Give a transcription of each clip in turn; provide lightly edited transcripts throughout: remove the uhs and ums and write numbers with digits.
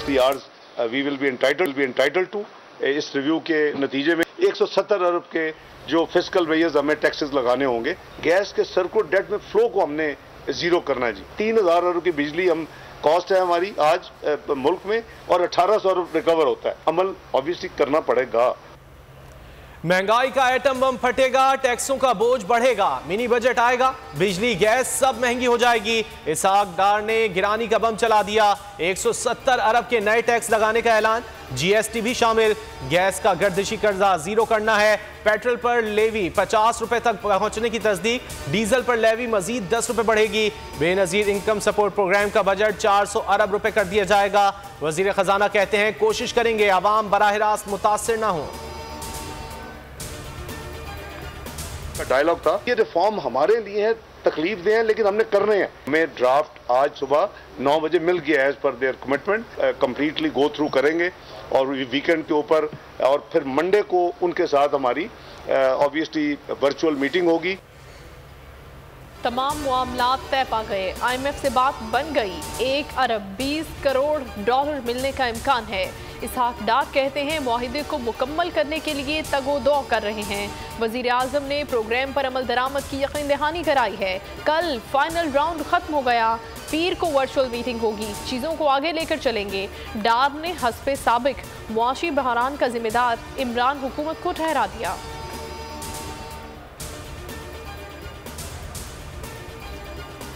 60 hours we will be entitled to. इस review के नतीजे में 170 अरब के जो फिस्कल वेयर्स हमें टैक्सेस लगाने होंगे। गैस के सर्कुलर डेट में फ्लो को हमने जीरो करना है जी। 3000 अरब की बिजली हम कॉस्ट है हमारी आज मुल्क में और 1800 अरब रिकवर होता है। अमल ऑब्वियसली करना पड़ेगा। महंगाई का एटम बम फटेगा, टैक्सों का बोझ बढ़ेगा, मिनी बजट आएगा, बिजली गैस सब महंगी हो जाएगी। इसहाक डार ने गिरानी का बम चला दिया। 170 अरब के नए टैक्स लगाने का ऐलान, जीएसटी भी शामिल। गैस का गर्दिशी कर्जा जीरो करना है। पेट्रोल पर लेवी 50 रुपए तक पहुंचने की तस्दीक। डीजल पर लेवी मजीद 10 रुपए बढ़ेगी। बेनजीर इनकम सपोर्ट प्रोग्राम का बजट 400 अरब रुपए कर दिया जाएगा। वजीर खजाना कहते हैं कोशिश करेंगे आवाम बराह रास्त मुतासिर ना हो। डायलॉग था, ये रिफॉर्म हमारे लिए है, तकलीफ दे हैं लेकिन हमने करने हैं। हमें ड्राफ्ट आज सुबह 9 बजे मिल गया as per their commitment. Completely go through करेंगे और वीकेंड के ऊपर और फिर मंडे को उनके साथ हमारी ऑब्वियसली वर्चुअल मीटिंग होगी। तमाम मामलात तय पा गए, IMF से बात बन गई। 1 अरब 20 करोड़ डॉलर मिलने का इम्कान है। इसहाक डार कहते हैं मुआहिदे को मुकम्मल करने के लिए तगो-दो कर रहे हैं। वजीर आजम ने प्रोग्राम पर अमल दरामद की यकीन दहानी कराई है। कल फाइनल राउंड खत्म हो गया, पीर को वर्चुअल मीटिंग होगी, चीज़ों को आगे लेकर चलेंगे। डार ने हस्बे साबिक मुआशी बहरान का जिम्मेदार इमरान हुकूमत को ठहरा दिया।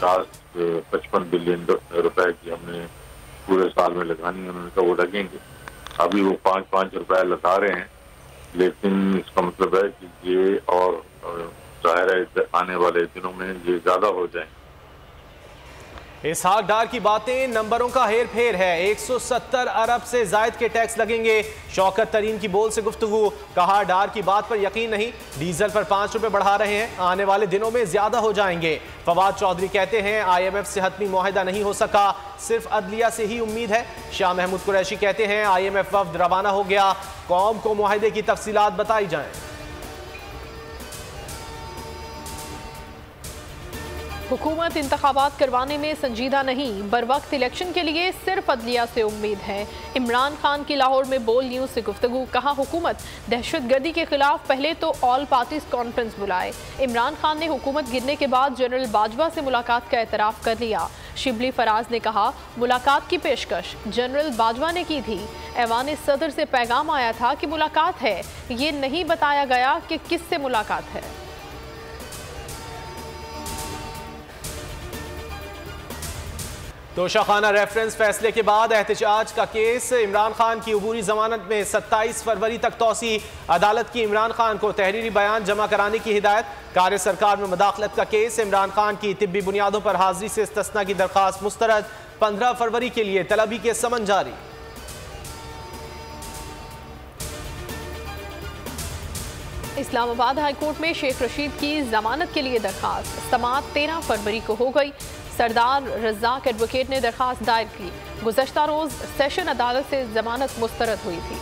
55 बिलियन रुपए की हमने पूरे साल में लगानी है। उन्होंने कहा वो लगेंगे। अभी वो 5-5 रुपए लगा रहे हैं, लेकिन इसका मतलब है कि ये और जाहिर है आने वाले दिनों में ये ज्यादा हो जाएंगे। इसहाक डार की बातें नंबरों का हेर फेर है। 170 अरब से जायद के टैक्स लगेंगे। शौकत तरीन की बोल से गुफ्तगू, कहा डार की बात पर यकीन नहीं, डीजल पर 5 रुपए बढ़ा रहे हैं, आने वाले दिनों में ज्यादा हो जाएंगे। फवाद चौधरी कहते हैं IMF से हतमी मुआहिदा नहीं हो सका, सिर्फ अदलिया से ही उम्मीद है। शाह महमूद कुरैशी कहते हैं IMF वफ्द रवाना हो गया, कौम को मुआहिदे की तफसीलात बताई जाएं। हुकूमत इंतखाबात करवाने में संजीदा नहीं, बर वक्त इलेक्शन के लिए सिर्फ अदलिया से उम्मीद है। इमरान खान की लाहौर में बोल न्यूज़ से गुफ्तगू, कहा हुकूमत दहशतगर्दी के खिलाफ पहले तो ऑल पार्टीज कॉन्फ्रेंस बुलाए। इमरान खान ने हुकूमत गिरने के बाद जनरल बाजवा से मुलाकात का एतराफ़ कर लिया। शिबली फराज ने कहा मुलाकात की पेशकश जनरल बाजवा ने की थी, ऐवान सदर से पैगाम आया था कि मुलाकात है, ये नहीं बताया गया कि किससे मुलाकात है। तोशाखाना रेफरेंस फैसले के बाद एहतजाज का केस, इमरान खान की अबूरी जमानत में 27 फरवरी तक तौसी। अदालत की इमरान खान को तहरीरी बयान जमा कराने की हिदायत। कार्य सरकार में मुदाखलत का केस, इमरान खान की तिब्बी बुनियादों पर हाजिरी से इस्तिस्ना की दरख्वास्त मुस्तरद। 15 फरवरी के लिए तलबी के समन जारी। इस्लामाबाद हाईकोर्ट में शेख रशीद की जमानत के लिए दरखास्त, समाअत 13 फरवरी को हो गई। सरदार रज़ाक एडवोकेट ने दरखास्त दायर की। गुज़श्ता रोज सेशन अदालत से जमानत मुस्तरद हुई थी।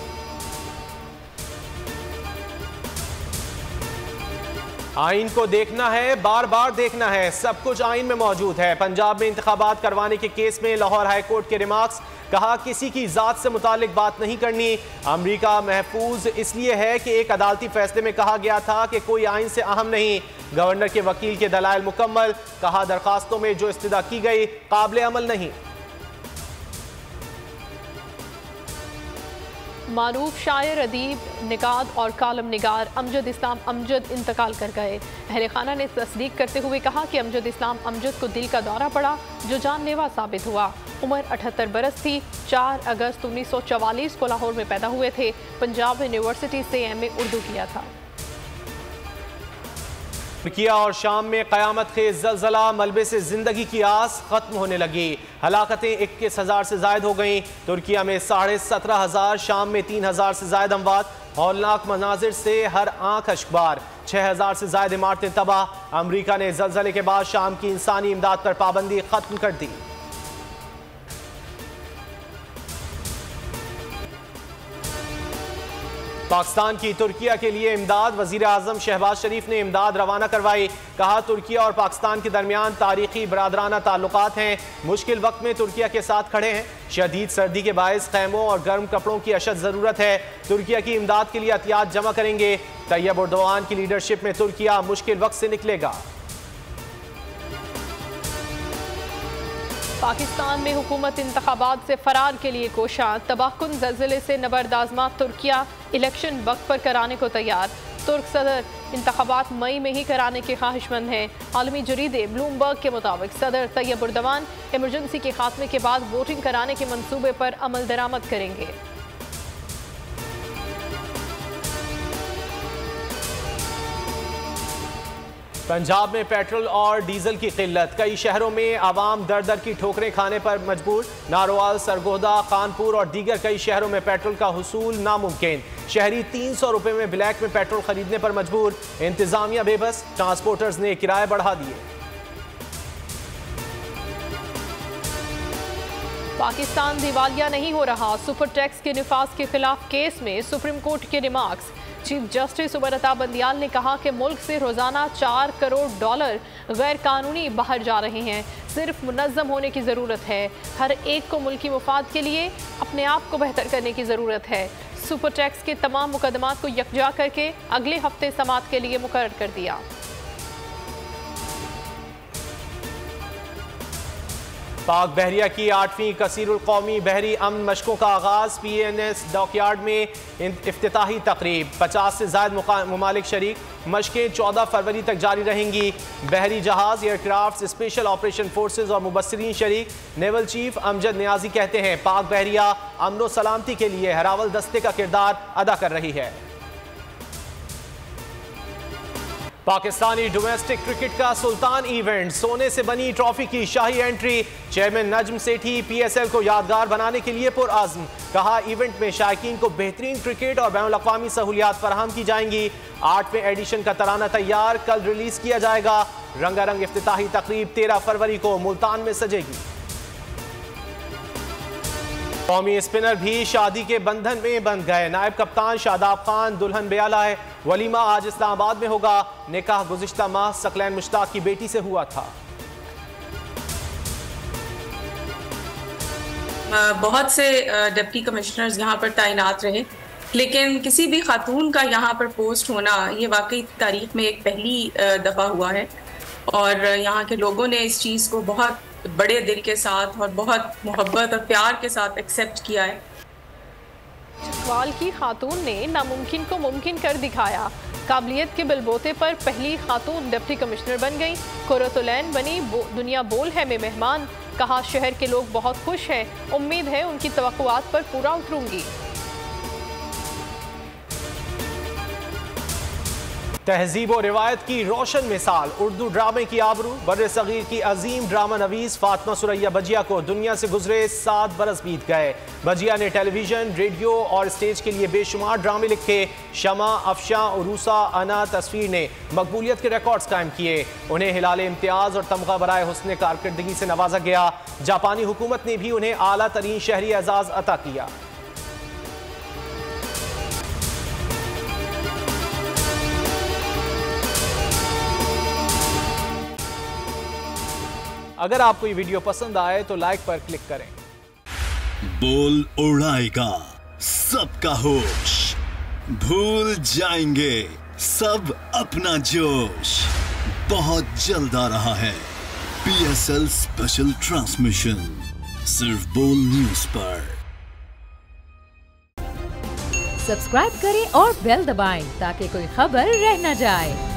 आइन को देखना है, बार बार देखना है, सब कुछ आइन में मौजूद है। पंजाब में इंतखाबात करवाने के केस में लाहौर हाई कोर्ट के रिमार्क्स, कहा किसी की जात से मुतालिक बात नहीं करनी। अमरीका महफूज इसलिए है कि एक अदालती फैसले में कहा गया था कि कोई आइन से अहम नहीं। गवर्नर के वकील के दलाइल मुकम्मल, कहा दरखास्तों में जो इस्तदा की गई काबिल अमल नहीं। मारूफ शायर, अदीब, निकाद और कालम निगार अमजद इस्लाम अमजद इंतकाल कर गए। अहले खाना ने तस्दीक करते हुए कहा कि अमजद इस्लाम अमजद को दिल का दौरा पड़ा, जो जानलेवा साबित हुआ। उम्र 78 बरस थी। 4 अगस्त 1944 को लाहौर में पैदा हुए थे। पंजाब यूनिवर्सिटी से MA उर्दू किया था। तुर्किया और शाम में क़यामत खेज़ ज़लज़ला, मलबे से ज़िंदगी की आस ख़त्म होने लगी। हलाकतें 21,000 से ज़ायद हो गईं। तुर्किया में 17,500, शाम में 3,000 से ज़ायद अमवात। हौलनाक मनाजिर से हर आंख अश्कबार। 6,000 से ज़ायद इमारतें तबाह। अमरीका ने ज़लज़ले के बाद शाम की इंसानी इमदाद पर पाबंदी ख़त्म कर दी। पाकिस्तान की तुर्किया के लिए इमदाद। वजीर आजम शहबाज शरीफ ने इमदाद रवाना करवाई। कहा तुर्किया और पाकिस्तान के दरमियान तारीखी बरादराना ताल्लुकात हैं। मुश्किल वक्त में तुर्किया के साथ खड़े हैं। शदीद सर्दी के बायस खैमों और गर्म कपड़ों की अशद ज़रूरत है। तुर्किया की इमदाद के लिए अतियात जमा करेंगे। तैयब एर्दोगान की लीडरशिप में तुर्किया मुश्किल वक्त से निकलेगा। पाकिस्तान में हुकूमत इंतखाबात से फरार के लिए कोशा। तबाहकुन ज़लज़ले से नबर्दाज़मा तुर्किया इलेक्शन वक्त पर कराने को तैयार। तुर्क सदर इंतखाबात मई में ही कराने के ख्वाहिशमंद हैं। आलमी जरीदे ब्लूमबर्ग के मुताबिक सदर तैयब एर्दोगान इमरजेंसी के खात्मे के बाद वोटिंग कराने के मंसूबे पर अमल दरामद करेंगे। पंजाब में पेट्रोल और डीजल की किल्लत। कई शहरों में आवाम दर दर की ठोकरें खाने पर मजबूर। नारोवाल, सरगोदा, कानपुर और दीगर कई शहरों में पेट्रोल का हुसूल नामुमकिन। शहरी 300 रुपए में ब्लैक में पेट्रोल खरीदने पर मजबूर। इंतजामिया बेबस। ट्रांसपोर्टर्स ने किराए बढ़ा दिए। पाकिस्तान दिवालिया नहीं हो रहा। सुपर टैक्स के निफाज के खिलाफ केस में सुप्रीम कोर्ट के remarks. Chief justice Umar Ata Bandial ने कहा कि मुल्क से रोजाना $4 करोड़ गैर कानूनी बाहर जा रहे हैं। सिर्फ मुनज़्ज़म होने की ज़रूरत है। हर एक को मुल्की मुफाद के लिए अपने आप को बेहतर करने की ज़रूरत है। सुपर टैक्स के तमाम मुकदमात को यकजा करके अगले हफ्ते समाअत के लिए मुकर्रर कर दिया। पाक बहरिया की 8वीं कसीरुल कौमी बहरी अमन मशकों का आगाज। PNS डॉकयार्ड में इफ्तिताही तकरीब। 50 से ज़ायद ममालिक शरीक। मशकें 14 फरवरी तक जारी रहेंगी। बहरी जहाज, एयरक्राफ्ट, स्पेशल ऑपरेशन फोर्सेज और मुबस्सिरीन शरीक। नेवल चीफ अमजद नियाजी कहते हैं पाक बहरिया अमन व सलामती के लिए हरावल दस्ते का किरदार अदा कर रही है। पाकिस्तानी डोमेस्टिक क्रिकेट का सुल्तान इवेंट। सोने से बनी ट्रॉफी की शाही entry. Chairman Najam Sethi PSL को यादगार बनाने के लिए पुरअज़्म। कहा इवेंट में शायकीन को बेहतरीन क्रिकेट और बैनुल अक़वामी सहूलियात फराहम की जाएंगी। 8वें एडिशन का तराना तैयार, कल रिलीज किया जाएगा। रंगारंग इफ्तिताही तकरीब 13 फरवरी को मुल्तान में सजेगी। कौमी स्पिनर भी शादी के बंधन में बंध गए। नायब कप्तान शादाब खान दुल्हन बेआला है। वलीमा आज इस्लामाबाद में होगा। निकाह गुज़िश्ता माह सकलैन मुश्ताक की बेटी से हुआ था। बहुत से डिप्टी कमिश्नर्स यहाँ पर तैनात रहे, लेकिन किसी भी खातून का यहाँ पर पोस्ट होना ये वाकई तारीख में एक पहली दफ़ा हुआ है। और यहाँ के लोगों ने इस चीज़ को बहुत बड़े दिल के साथ और बहुत मोहब्बत और प्यार के साथ एक्सेप्ट किया है। चकवाल की खातून ने नामुमकिन को मुमकिन कर दिखाया। काबिलियत के बलबूते पर पहली खातून डिप्टी कमिश्नर बन गई। कुर्रतुलैन बनी दुनिया बोल है में मेहमान। कहा शहर के लोग बहुत खुश हैं। उम्मीद है उनकी तवक्कुआत पर पूरा उतरूंगी। तहजीब और रिवायत की रोशन मिसाल। उर्दू ड्रामे की आबरू। बर्रे सगीर की अजीम ड्रामा नवीस फातिमा सुरैया बजिया को दुनिया से गुजरे 7 बरस बीत गए। बजिया ने टेलीविजन, रेडियो और स्टेज के लिए बेशुमार ड्रामे लिखे। शमा, अफशा, उरूसा, अना, तस्वीर ने मकबूलियत के रिकॉर्ड्स कायम किए। उन्हें हिलाल इम्तियाज और तमगा बराए हुस्न कारकर्दगी से नवाजा गया। जापानी हुकूमत ने भी उन्हें आला तरीन शहरी एजाज अता किया। अगर आपको ये वीडियो पसंद आए तो लाइक पर क्लिक करें। बोल उड़ाएगा सबका होश, भूल जाएंगे सब अपना जोश। बहुत जल्द आ रहा है PSL स्पेशल ट्रांसमिशन, सिर्फ बोल न्यूज पर। सब्सक्राइब करें और बेल दबाएं ताकि कोई खबर रह न जाए।